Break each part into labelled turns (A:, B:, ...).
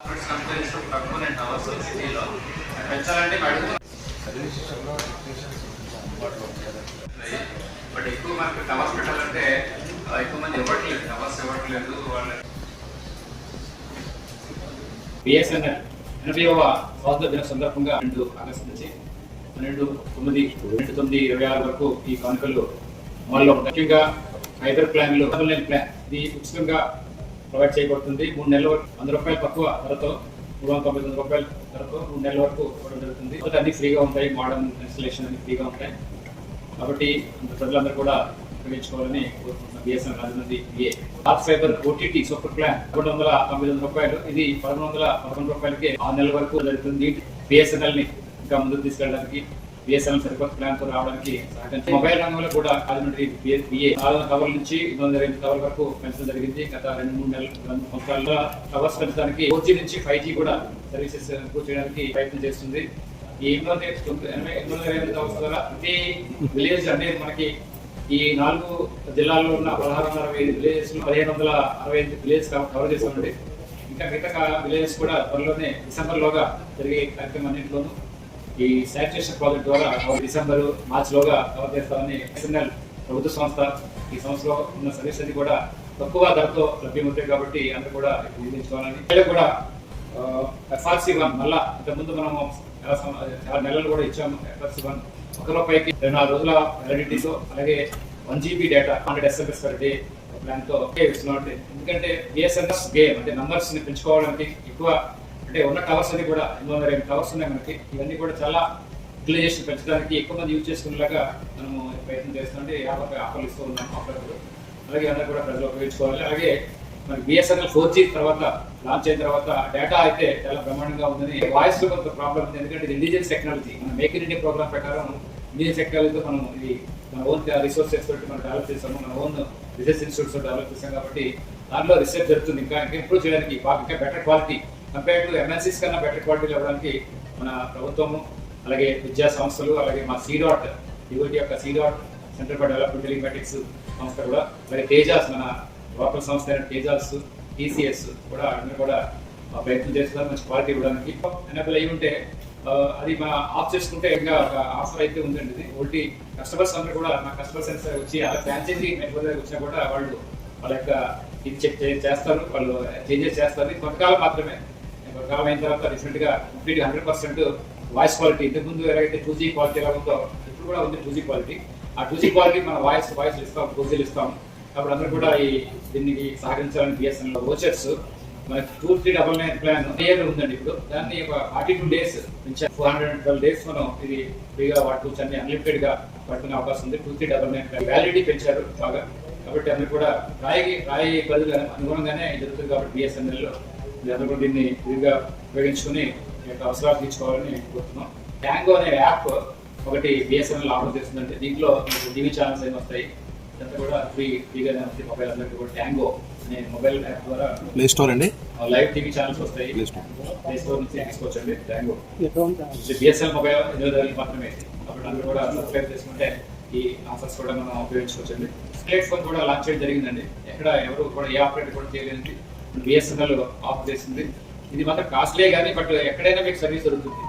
A: Component hours సిటీలో పెంచాలంటే but ఎక్కువ మనకి టవర్స్ పెట్టాలంటే ఎక్కువ మంది ఇవ్వట్లేదు, టవర్స్ ఇవ్వట్లేదు. వాళ్ళ బిఎస్ఎన్ఎల్ 80వ స్వాతంత్ర దిన సందర్భంగా 2 ఆగస్టు నుంచి 12/9/2026 వరకు ఈ కానుకలు అమల్లో ఉంటాయి. ముఖ్యంగా ఫైబర్ ప్లాన్లు, లైన్ ప్లాన్ ఇది ఉచితంగా ప్రొవైడ్ చేయబడుతుంది. 3 నెలల వరకు ₹100 తక్కువ ధరతో 399 ధరతో 3 నెలల వరకు ఇవ్వడం జరుగుతుంది. అన్ని ఫ్రీగా ఉంటాయి, మోడర్న్ ఇన్స్టలేషన్ అన్ని ఫ్రీగా ఉంటాయి. కాబట్టి ప్రజలందరూ కూడా ఉపయోగించుకోవాలని కోరుకుంటున్నాం. బిఎస్ఎన్ఎల్ రాజమండ్రి బిఏ హార్స్ ఫైబర్ ఓటీటీ సూపర్ ప్లాన్ ₹399, ఇది ₹1111కి 6 నెలల వరకు జరుగుతుంది. బిఎస్ఎన్ఎల్ ని ఇంకా ముందుకు తీసుకెళ్ళడానికి, బిఎస్ఎన్ఎల్ సరికొత్త ప్లాన్ తో రావడానికి సహకరించి మొబైల్ రంగంలో కూడా రాజమండ్రి బిఏ 400 టవర్ల నుంచి 208 టవర్ల వరకు పెంచడం జరిగింది. గత 2-3 సంవత్సరాల్లో టవర్స్ పెంచడానికి 4G నుంచి 5G కూడా సర్వీసెస్ ఇంప్రూవ్ చేయడానికి ప్రయత్నం చేస్తుంది. ఈ 828 టవర్స్ ద్వారా ప్రతి విలేజ్ అంటే మనకి ఈ 4 జిల్లాల్లో ఉన్న 1660 విలేజెస్ 1565 విలేజ్ కవర్ చేస్తామండి. ఇంకా మిగతా విలేజెస్ కూడా త్వరలోనే డిసెంబర్ లోగా జరిగే కార్యక్రమం అన్నింటిలోనూ ఈ శానిటేషన్ ప్రాజెక్ట్ ద్వారా డిసెంబర్ మార్చ్ లోగా కవర్ చేస్తామని బిఎస్ఎన్ఎల్ ప్రభుత్వ సంస్థ. ఈ సంస్థలో ఉన్న సర్వీస్ అన్ని కూడా తక్కువ ధరతో లభ్యమవుతాయి కాబట్టి అందరూ కూడా వినియోగించుకోవాలని కూడా FRC1 మళ్ళా ఇంతకుముందు మనము చాలా నెలలు కూడా ఇచ్చాము. FRC1 ₹1 24 రోజుల వ్యాలిడిటీతో, అలాగే 1 GB data 100 SMS per day plan తో ఇస్తున్నాం. ఎందుకంటే బిఎస్ఎన్ఎల్ గేమ్ అంటే నంబర్స్ ని పెంచుకోవడానికి ఎక్కువ అంటే ఉన్న టవర్స్ అన్ని కూడా 808 టవర్స్ ఉన్నాయి మనకి. ఇవన్నీ కూడా చాలా యూటిలైజేషన్ పెంచడానికి ఎక్కువ మంది యూజ్ చేసుకునేలాగా మనము ప్రయత్నం చేస్తుంటే ఆఫర్లు ఇస్తూ ఉన్నాం. ఆఫర్లు అలాగే అందరూ కూడా ప్రజలు ఉపయోగించుకోవాలి. అలాగే మనకి బిఎస్ఎన్ఎల్ 4G తర్వాత లాంచ్ అయిన తర్వాత డేటా అయితే చాలా బ్రహ్మాండంగా ఉందని. వాయిస్ లో కొంత ప్రాబ్లం ఉంది, ఎందుకంటే ఇది ఇండిజినస్ టెక్నాలజీ. మన మేక్ ఇన్ ఇండియా ప్రోగ్రామ్ ప్రకారం ఇండిజినస్ టెక్నాలజీతో మనం ఇది మన ఓన్ రిసోర్సెస్ తోటి మనం డెవలప్ చేస్తాము, మన ఓన్ రీసెర్చ్ ఇన్స్టిట్యూట్స్ డెవలప్ చేస్తాం. కాబట్టి దాంట్లో రీసెర్చ్ జరుగుతుంది. ఇంకా ఇంప్రూవ్ చేయడానికి ఇంకా better quality compare to MNCs కన్నా బెటర్ క్వాలిటీలు ఇవ్వడానికి మన ప్రభుత్వము, అలాగే విద్యా సంస్థలు, అలాగే మా CDOT డిఓటి యొక్క CDOT centre for development telematics సంస్థ కూడా, అలాగే తేజాస్ మన లోకల్ సంస్థ అయిన తేజాస్, TCS కూడా అందరూ కూడా ప్రయత్నం చేస్తున్నారు మంచి క్వాలిటీ ఇవ్వడానికి. ఎనేబుల్ అయ్యి ఉంటే అది మన ఆఫ్ చేసుకుంటే ఇంకా ఒక ఆఫర్ అయితే ఉందండి. ఇది ఒకటి కస్టమర్స్ అందరూ కూడా మా కస్టమర్ సెంటర్ వచ్చి అలా ఫ్రాంచైజీ నెట్వర్క్ వచ్చినా కూడా వాళ్ళ యొక్క ఇది చెక్ చేస్తారు, వాళ్ళు చేంజెస్ చేస్తారు. ఇది కొంతకాలం మాత్రమే. కొంతకాలం అయిన తర్వాత రీసెంట్ గా కంప్లీట్ 100% వాయిస్ క్వాలిటీ, ఇంతకుముందు ఎలాగైతే 2G క్వాలిటీ ఎలా ఉందో ఇప్పుడు కూడా ఉంది 2G క్వాలిటీ. ఆ 2G క్వాలిటీ మన వాయిస్ ఇస్తాం, 2G ఇస్తాం. కాబట్టి అందరూ కూడా దీనికి సహకరించాలని బిఎస్ఎన్ఎల్ వోచర్స్ మనకి 2399 ప్లాన్ ఉందండి. ఇప్పుడు దాన్ని ఒక 42 days నుంచి 412 days మనం ఇది ఫ్రీగా వాడుకోవచ్చు, అన్ని అన్లిమిటెడ్ గా పట్టుకునే అవకాశం ఉంది. 2399 వ్యాలిడిటీ పెంచారు బాగా. కాబట్టి అందరూ కూడా రాయి ప్రజలు అనుగుణంగానే జరుగుతుంది. కాబట్టి బిఎస్ఎన్ఎల్ అందరూ కూడా దీన్ని ఫ్రీగా ఉపయోగించుకుని అవసరాలు తీర్చుకోవాలని కోరుతున్నాం. ట్యాంగో అనే యాప్ ఒకటి బిఎస్ఎన్ఎల్ ఆఫర్ చేస్తుందంటే దీంట్లో టీవీ ఛానల్స్ ఏమి వస్తాయి, ఇదంతా కూడా ఫ్రీగా మొబైల్ అందరికీ కూడా ట్యాంగో అనే మొబైల్ యాప్ ద్వారా
B: ప్లే స్టోర్ అండి
A: లైవ్ టీవీ ఛానల్స్ వస్తాయి. ప్లే స్టోర్ నుంచి తీసుకోవచ్చండి. ట్యాంగో బిఎస్ఎన్ఎల్ మొబైల్ 20 మాత్రమే. కాబట్టి అందరూ కూడా సబ్స్క్రైబ్ చేసుకుంటే ఈ ఆఫర్స్ కూడా మనం ఉపయోగించుకోవచ్చండి. స్మార్ట్ ఫోన్ కూడా లాంచ్ చేయడం జరిగిందండి. ఎవరు కూడా ఏ ఆపరేటర్ కూడా చేయలేదండి, బిఎస్ఎన్ఎల్ ఆఫర్ చేసింది. ఇది మాత్రం కాస్ట్లీ కానీ బట్ ఎక్కడైనా మీకు సర్వీస్ దొరుకుతుంది.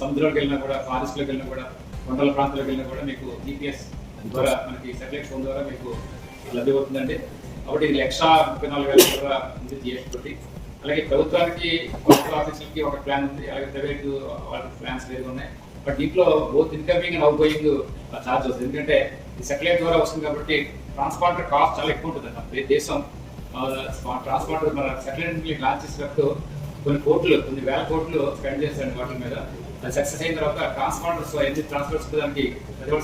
A: సముద్రంలోకి వెళ్ళినా కూడా, ఫారెస్ట్లోకి వెళ్ళినా కూడా, కొండల ప్రాంతాలకు వెళ్ళినా కూడా మీకు GPS ద్వారా మనకి సాటిలైట్ ఫోన్ ద్వారా మీకు లభ్యమవుతుందండి. కాబట్టి ఇది ఎక్స్ట్రా 34,000 కూడా ఉంది GST తోటి. అలాగే ప్రభుత్వానికి పోస్టల్ ఆఫీసులకి ఒక ప్లాన్ ఉంది, అలాగే ప్రైవేట్ వాళ్ళకి ప్లాన్స్ వేరుగా ఉన్నాయి. బట్ దీంట్లో both incoming and out going charge వస్తుంది. ఎందుకంటే ఈ సాటిలైట్ ద్వారా వస్తుంది కాబట్టి ట్రాన్స్పాండర్ కాస్ట్ చాలా ఎక్కువ ఉంటుంది. దేశం ట్రాన్స్పాండర్ మన సాటిలైట్ లాంచ్ చేసినప్పుడు కొన్ని వేల కోట్లు స్పెండ్ చేశారు వాటి మీద. అది సక్సెస్ అయిన తర్వాత ట్రాన్స్పాండర్స్ ఎన్ని ట్రాన్స్ఫర్స్ దానికి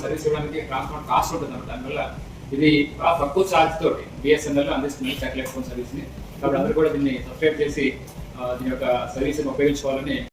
A: సర్వీస్ ఇవ్వడానికి ట్రాన్స్పాండర్ కాస్ట్ ఉంటుంది. దానివల్ల ఇది తక్కువ ఛార్జ్ తోటి బిఎస్ఎన్ఎల్ అందిస్తుంది సాటిలైట్ ఫోన్ సర్వీస్ ని. కాబట్టి అందరూ కూడా దీన్ని సబ్స్క్రైబ్ చేసి దీని యొక్క సర్వీస్ ఉపయోగించుకోవాలని